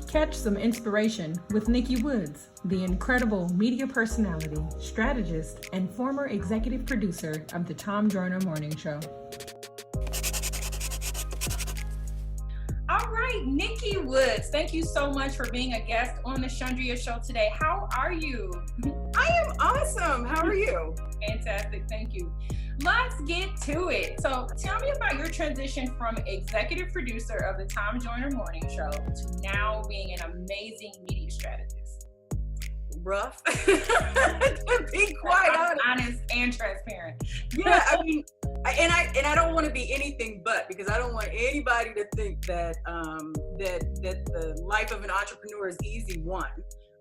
Catch some inspiration with Nikki Woods, the incredible media personality, strategist, and former executive producer of the Joyner Morning Show. All right, Nikki Woods, thank you so much for being a guest on the Shundria Show today. How are you? I am awesome. How are you? Fantastic, thank you. Let's get to it. So tell me about your transition from executive producer of the Joyner Morning Show to now being an amazing media strategist. Rough, to be quite honest and transparent. Yeah, I mean, and I don't want to be anything but, because I don't want anybody to think that that the life of an entrepreneur is easy.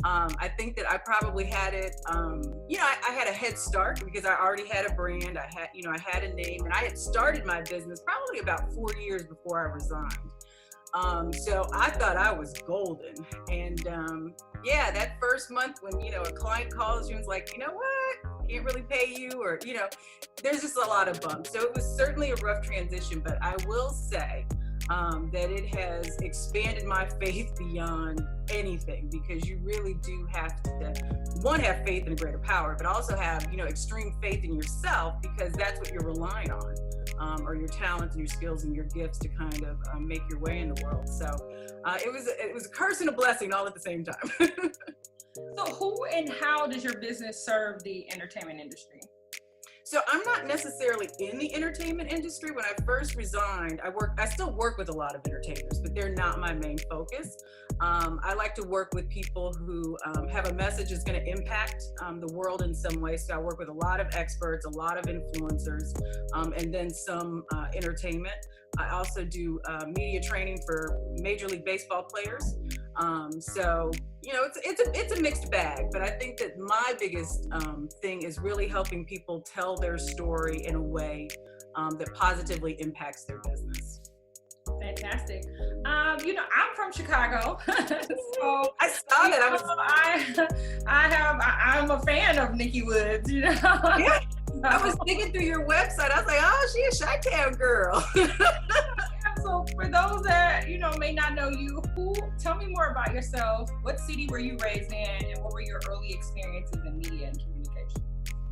I think that I probably had it, I had a head start because I already had a brand. I had a name, and I had started my business probably about 4 years before I resigned. So I thought I was golden. And that first month when, a client calls you and is like, you know what, can't really pay you, or, there's just a lot of bumps. So it was certainly a rough transition, but I will say that it has expanded my faith beyond anything, because you really do have to, one, have faith in a greater power, but also have, extreme faith in yourself, because that's what you're relying on, or your talents and your skills and your gifts to kind of make your way in the world. So it was a curse and a blessing all at the same time. So who and how does your business serve the entertainment industry? So I'm not necessarily in the entertainment industry. When I first resigned, I still work with a lot of entertainers, but they're not my main focus. I like to work with people who have a message that's going to impact the world in some way. So I work with a lot of experts, a lot of influencers, and then some entertainment. I also do media training for Major League Baseball players. So, it's a mixed bag, but I think that my biggest thing is really helping people tell their story in a way that positively impacts their business. Fantastic. I'm from Chicago, so I saw that. I'm a fan of Nikki Woods. Yeah. I was digging through your website. I was like, oh, she a Chi-Town girl. So for those that, may not know you, tell me more about yourself. What city were you raised in, and what were your early experiences in media and communication?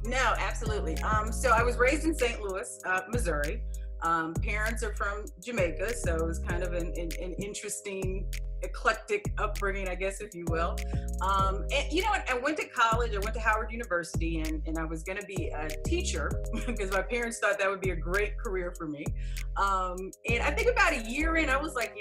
No, absolutely. So I was raised in St. Louis, Missouri. Parents are from Jamaica, so it was kind of an interesting, eclectic upbringing, I guess, if you will. I went to college. I went to Howard University, and I was going to be a teacher because my parents thought that would be a great career for me. And I think about a year in, I was like,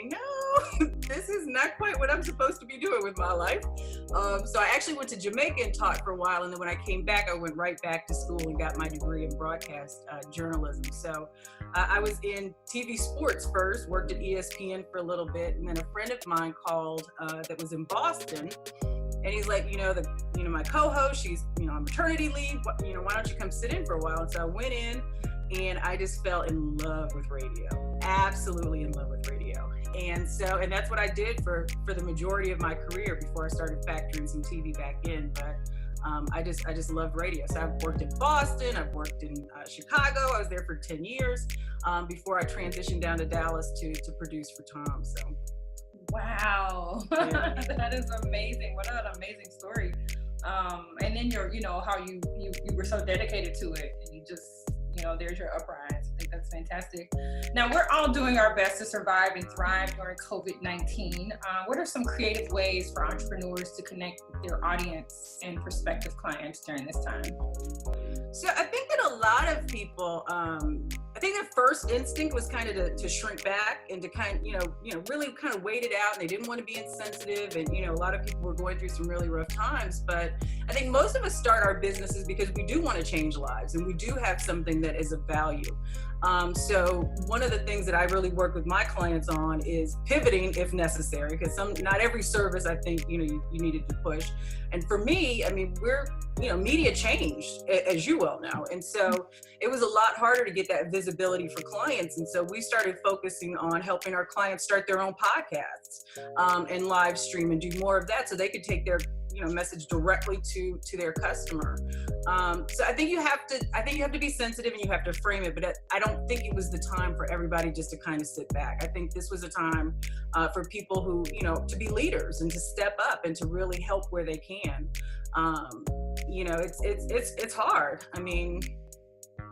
this is not quite what I'm supposed to be doing with my life. So I actually went to Jamaica and taught for a while, and then when I came back, I went right back to school and got my degree in broadcast journalism. So I was in TV sports first, worked at ESPN for a little bit, and then a friend of mine called that was in Boston, and he's like, my co-host, she's on maternity leave, why don't you come sit in for a while? And so I went in, and I just fell in love with radio, absolutely in love with radio. And that's what I did for the majority of my career before I started factoring some TV back in. But I just loved radio. So I've worked in Boston, I've worked in Chicago. I was there for 10 years before I transitioned down to Dallas to produce for Tom. So. Wow, yeah. That is amazing. What an amazing story. And then how you were so dedicated to it, and you just, there's your uprise. I think that's fantastic. Now, we're all doing our best to survive and thrive during COVID-19. What are some creative ways for entrepreneurs to connect with their audience and prospective clients during this time? So I think that a lot of people, I think their first instinct was kind of to shrink back and to really kind of wait it out, and they didn't want to be insensitive. And, a lot of people were going through some really rough times, but I think most of us start our businesses because we do want to change lives, and we do have something that is of value. So one of the things that I really work with my clients on is pivoting if necessary, because not every service I think, you needed to push. And for me, we're, media changed, as you well know. And so it was a lot harder to get that visibility for clients. And so we started focusing on helping our clients start their own podcasts and live stream and do more of that so they could take their message directly to their customer. So I think you have to be sensitive and you have to frame it, but I don't think it was the time for everybody just to kind of sit back. I think this was a time for people who, to be leaders and to step up and to really help where they can. It's hard. I mean,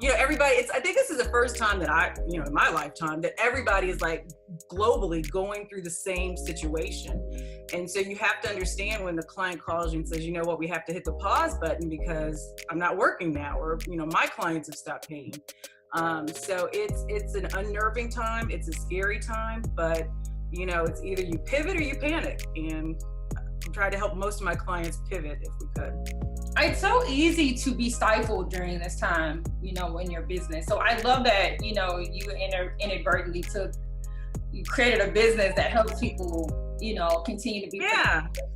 everybody, I think this is the first time that in my lifetime that everybody is like globally going through the same situation. And so you have to understand when the client calls you and says, we have to hit the pause button because I'm not working now, or, my clients have stopped paying. So it's an unnerving time. It's a scary time, but it's either you pivot or you panic. And I try to help most of my clients pivot if we could. It's so easy to be stifled during this time, in your business. So I love that, you inadvertently you created a business that helps people, continue to be,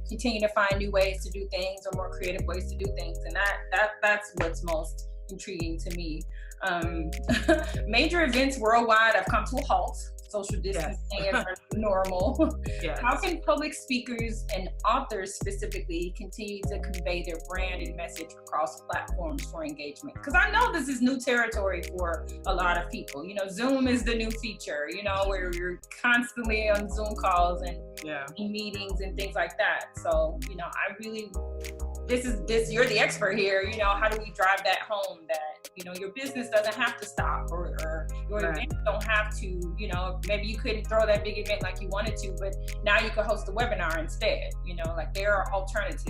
continue to find new ways to do things or more creative ways to do things. And that's what's most intriguing to me. Major events worldwide have come to a halt. Social distancing is normal. Yes. How can public speakers and authors specifically continue to convey their brand and message across platforms for engagement? Because I know this is new territory for a lot of people. Zoom is the new feature, where you're constantly on Zoom calls and in meetings and things like that. So, I really, you're the expert here. How do we drive that home that, your business doesn't have to stop or your events don't have to, maybe you couldn't throw that big event like you wanted to, but now you could host a webinar instead, there are alternatives.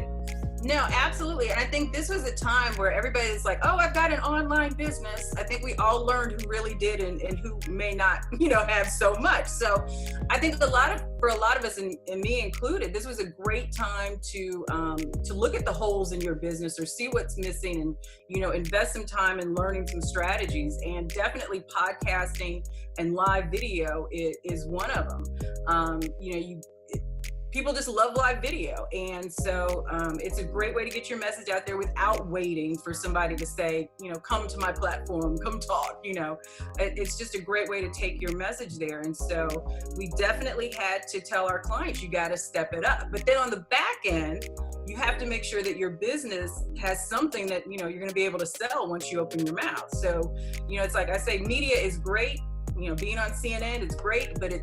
No, absolutely. And I think this was a time where everybody's like, oh, I've got an online business. I think we all learned who really did and who may not, have so much. So I think for a lot of us, and me included, this was a great time to look at the holes in your business or see what's missing and, invest some time in learning some strategies. And definitely podcasting and live video is one of them. People just love live video. And so it's a great way to get your message out there without waiting for somebody to say, come to my platform, come talk, It's just a great way to take your message there. And so we definitely had to tell our clients, you got to step it up. But then on the back end, you have to make sure that your business has something that, you're going to be able to sell once you open your mouth. So, it's like I say, media is great. Being on CNN is great, but if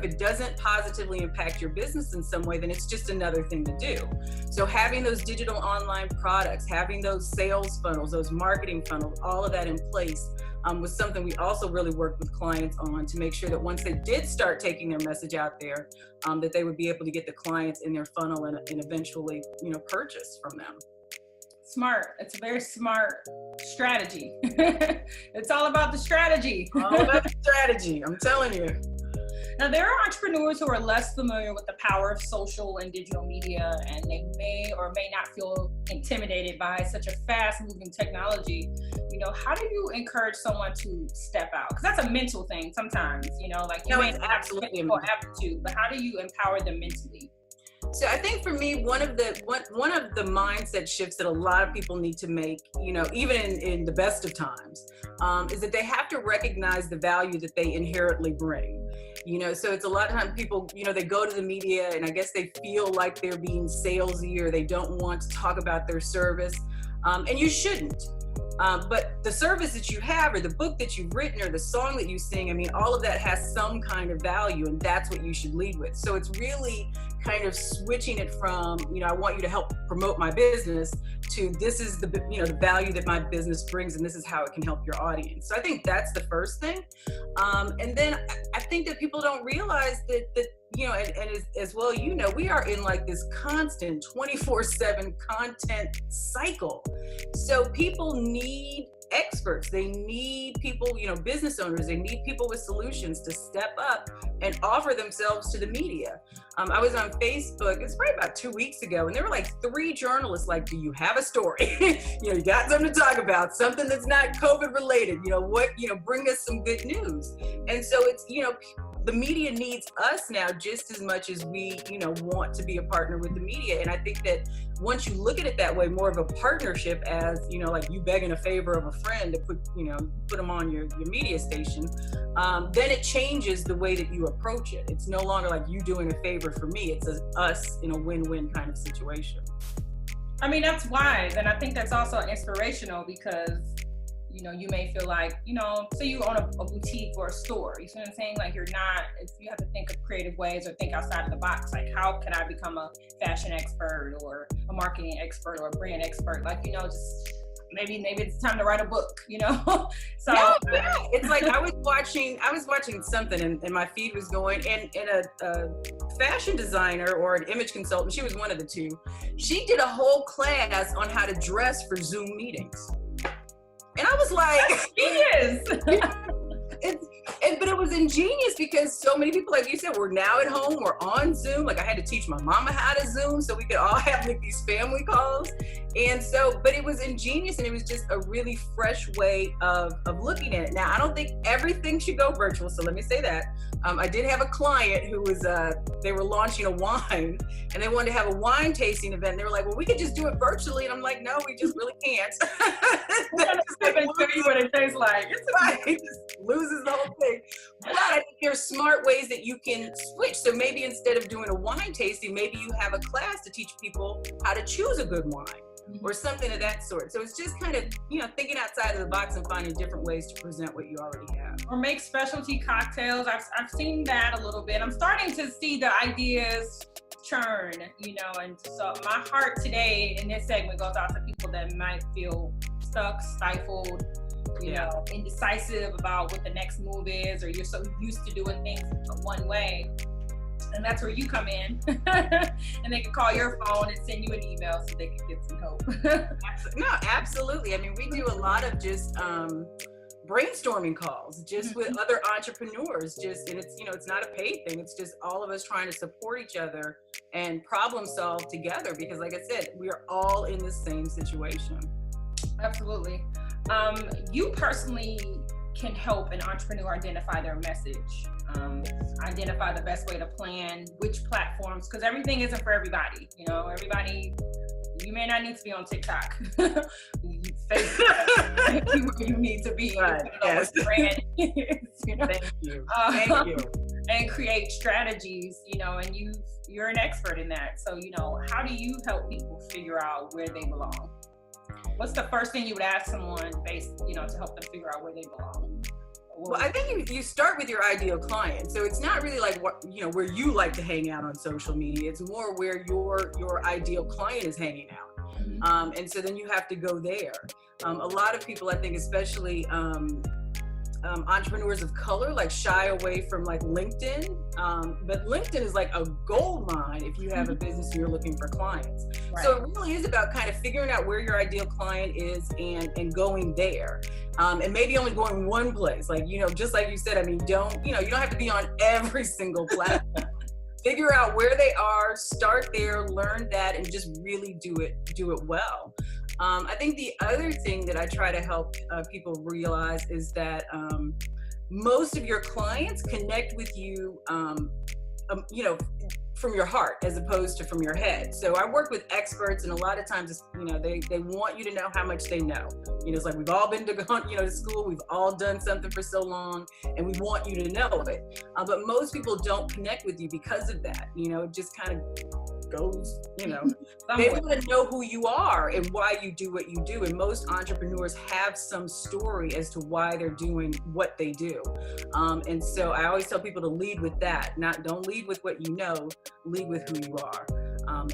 it doesn't positively impact your business in some way, then it's just another thing to do. So having those digital online products, having those sales funnels, those marketing funnels, all of that in place was something we also really worked with clients on to make sure that once they did start taking their message out there, that they would be able to get the clients in their funnel and eventually, purchase from them. Smart. It's a very smart strategy. It's all about the strategy. All about the strategy. I'm telling you. Now, there are entrepreneurs who are less familiar with the power of social and digital media, and they may or may not feel intimidated by such a fast-moving technology. How do you encourage someone to step out? Because that's a mental thing sometimes, you may have absolutely aptitude, but how do you empower them mentally? So I think for me, one of the mindset shifts that a lot of people need to make, even in the best of times, is that they have to recognize the value that they inherently bring. So it's a lot of times people, they go to the media and I guess they feel like they're being salesy or they don't want to talk about their service. And you shouldn't. But the service that you have or the book that you've written or the song that you sing, all of that has some kind of value and that's what you should lead with. So it's really kind of switching it from, I want you to help promote my business to this is the value that my business brings and this is how it can help your audience. So I think that's the first thing. And then I think that people don't realize that and as well, we are in like this constant 24/7 content cycle. So people need experts. They need people, business owners. They need people with solutions to step up and offer themselves to the media. I was on Facebook, it's probably about 2 weeks ago, and there were like 3 journalists like, do you have a story? You got something to talk about, something that's not COVID related, bring us some good news. And so it's, the media needs us now just as much as we, want to be a partner with the media. And I think that once you look at it that way, more of a partnership as, like you begging a favor of a friend to put them on your media station, then it changes the way that you approach it. It's no longer like you doing a favor for me. It's us in a win-win kind of situation. I mean, that's wise. And I think that's also inspirational because, you know, you may feel like, you know, say you own a boutique or a store, you see what I'm saying? Like you have to think of creative ways or think outside of the box. Like how can I become a fashion expert or a marketing expert or a brand expert? Like, you know, just maybe it's time to write a book, you know? So yeah. It's like I was watching something and my feed was going and a fashion designer or an image consultant, she was one of the two. She did a whole class on how to dress for Zoom meetings. And I was like, genius. But it was ingenious because so many people, like you said, we're now at home, we're on Zoom. Like I had to teach my mama how to Zoom so we could all have like these family calls. And so, but it was ingenious and it was just a really fresh way of looking at it. Now, I don't think everything should go virtual. So let me say that. I did have a client who was, they were launching a wine and they wanted to have a wine tasting event. And they were like, well, we could just do it virtually. And I'm like, no, we just really can't. Tell you what it tastes like. It just loses the whole thing. But I think there's smart ways that you can switch. So maybe instead of doing a wine tasting, maybe you have a class to teach people how to choose a good wine or something of that sort. So it's just kind of, you know, thinking outside of the box and finding different ways to present what you already have. Or make specialty cocktails. I've seen that a little bit. I'm starting to see the ideas churn, you know, and so my heart today in this segment goes out to people that might feel stuck, stifled, you know, indecisive about what the next move is, or you're so used to doing things one way. And that's where you come in. And they can call your phone and send you an email so they can get some help. No, absolutely. I mean, we do a lot of just brainstorming calls just with other entrepreneurs, and it's, you know, it's not a paid thing. It's just all of us trying to support each other and problem solve together, because like I said, we are all in the same situation. Absolutely. You personally can help an entrepreneur identify their message, identify the best way to plan, which platforms, because everything isn't for everybody. You know, you may not need to be on TikTok. Facebook, you need to be. Right. Yes. Brand is, you know? Thank you. Thank you. And create strategies, you know, and you're an expert in that. So, you know, how do you help people figure out where they belong? What's the first thing you would ask someone to help them figure out where they belong? Well, I think you start with your ideal client. So it's not really like what, you know, where you like to hang out on social media. It's more where your ideal client is hanging out. Mm-hmm. And so then you have to go there. A lot of people, I think, especially entrepreneurs of color, like shy away from like LinkedIn. But LinkedIn is like a gold mine if you have a business and you're looking for clients. Right. So it really is about kind of figuring out where your ideal client is and going there. And maybe only going one place. Like, you know, just like you said, I mean, you don't have to be on every single platform. Figure out where they are, start there, learn that, and just really do it well. I think the other thing that I try to help people realize is that most of your clients connect with you, you know, from your heart as opposed to from your head. So I work with experts, and a lot of times, it's, you know, they want you to know how much they know. You know, it's like we've all been to school, we've all done something for so long, and we want you to know it. But most people don't connect with you because of that. You know, it just kind of goes, you know, they want to know who you are and why you do what you do. And most entrepreneurs have some story as to why they're doing what they do. And so I always tell people to lead with that. Don't lead with what you know, lead with who you are.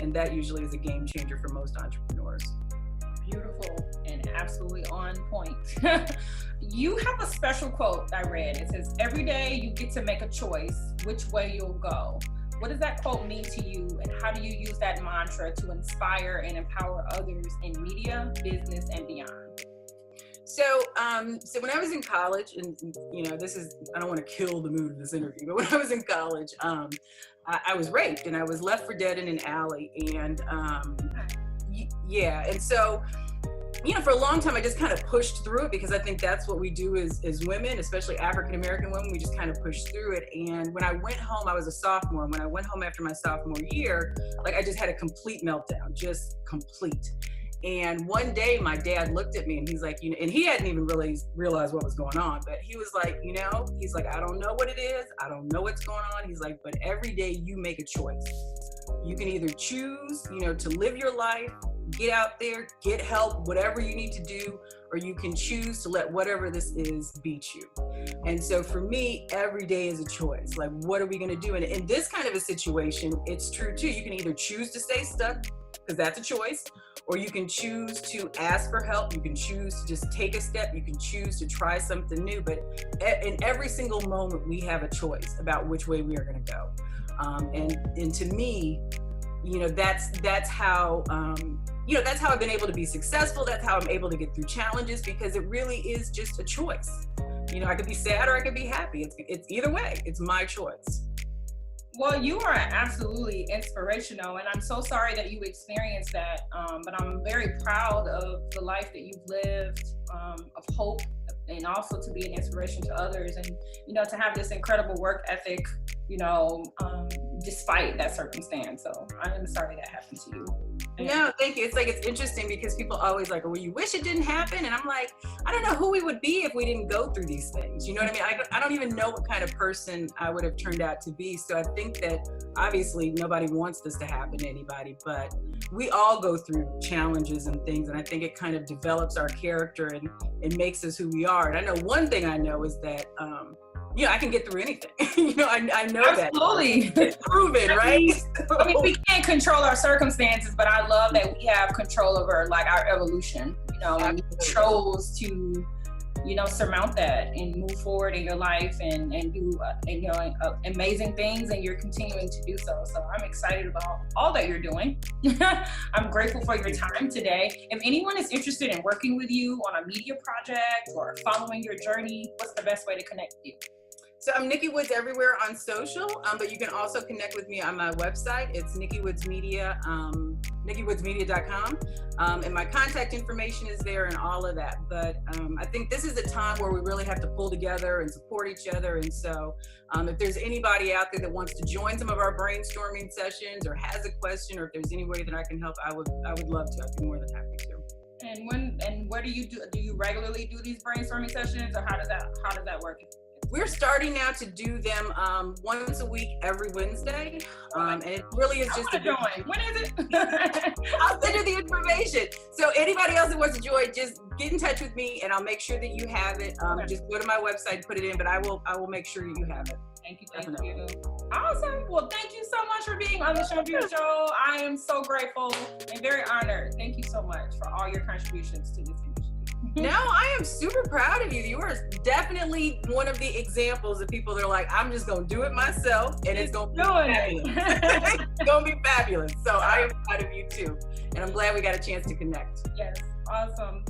And that usually is a game changer for most entrepreneurs. Beautiful and absolutely on point. You have a special quote I read. It says, every day you get to make a choice which way you'll go. What does that quote mean to you, and how do you use that mantra to inspire and empower others in media, business, and beyond? So when I was in college, and you know, I don't want to kill the mood of this interview, but when I was in college, I was raped and I was left for dead in an alley, and and so, you know, for a long time I just kind of pushed through it, because I think that's what we do as women, especially African American women. We just kind of push through it. And when I went home, I was a sophomore. When I went home after my sophomore year, like I just had a complete meltdown, just complete. And one day my dad looked at me and he's like, you know, and he hadn't even really realized what was going on, but he was like, you know, he's like, I don't know what it is. I don't know what's going on. He's like, but every day you make a choice. You can either choose, you know, to live your life get out there, get help, whatever you need to do, or you can choose to let whatever this is beat you. And so for me, every day is a choice. Like, what are we going to do? And in this kind of a situation, it's true too. You can either choose to stay stuck, because that's a choice, or you can choose to ask for help. You can choose to just take a step. You can choose to try something new. But in every single moment, we have a choice about which way we are going to go. And to me, that's how that's how I've been able to be successful. That's how I'm able to get through challenges, because it really is just a choice. I could be sad or I could be happy. It's either way. It's my choice. Well, you are absolutely inspirational, and I'm so sorry that you experienced that. But I'm very proud of the life that you've lived, of hope, and also to be an inspiration to others, and to have this incredible work ethic, despite that circumstance. So I am sorry that happened to you. No, thank you. It's interesting because people always like, well, you wish it didn't happen. And I'm like, I don't know who we would be if we didn't go through these things. You know what I mean? I don't even know what kind of person I would have turned out to be. So I think that obviously nobody wants this to happen to anybody, but we all go through challenges and things. And I think it kind of develops our character and it makes us who we are. And I know one thing I know is that, I can get through anything. I know Absolutely. that. It's proven, right? I mean, we can't control our circumstances, but I love that we have control over like our evolution. And we chose to, surmount that and move forward in your life and do, amazing things, and you're continuing to do so. So I'm excited about all that you're doing. I'm grateful for your time today. If anyone is interested in working with you on a media project or following your journey, what's the best way to connect with you? So I'm Nikki Woods everywhere on social, but you can also connect with me on my website. It's Nikki Woods Media, NikkiWoodsMedia.com. And my contact information is there and all of that. But I think this is a time where we really have to pull together and support each other. And so if there's anybody out there that wants to join some of our brainstorming sessions or has a question, or if there's any way that I can help, I would love to. I'd be more than happy to. And what do you do? Do you regularly do these brainstorming sessions, or how does that work? We're starting now to do them once a week, every Wednesday. And it really is just When is it? I'll send you the information. So anybody else that wants to join, just get in touch with me and I'll make sure that you have it. Just go to my website, put it in, but I will make sure that you have it. Thank you. Awesome. Well, thank you so much for being on the Show. I am so grateful and very honored. Thank you so much for all your contributions to this initiative. No, I am super proud of you. You are definitely one of the examples of people that are like, I'm just going to do it myself and it's going to be fabulous. It's going to be fabulous. So I am proud of you too. And I'm glad we got a chance to connect. Yes. Awesome.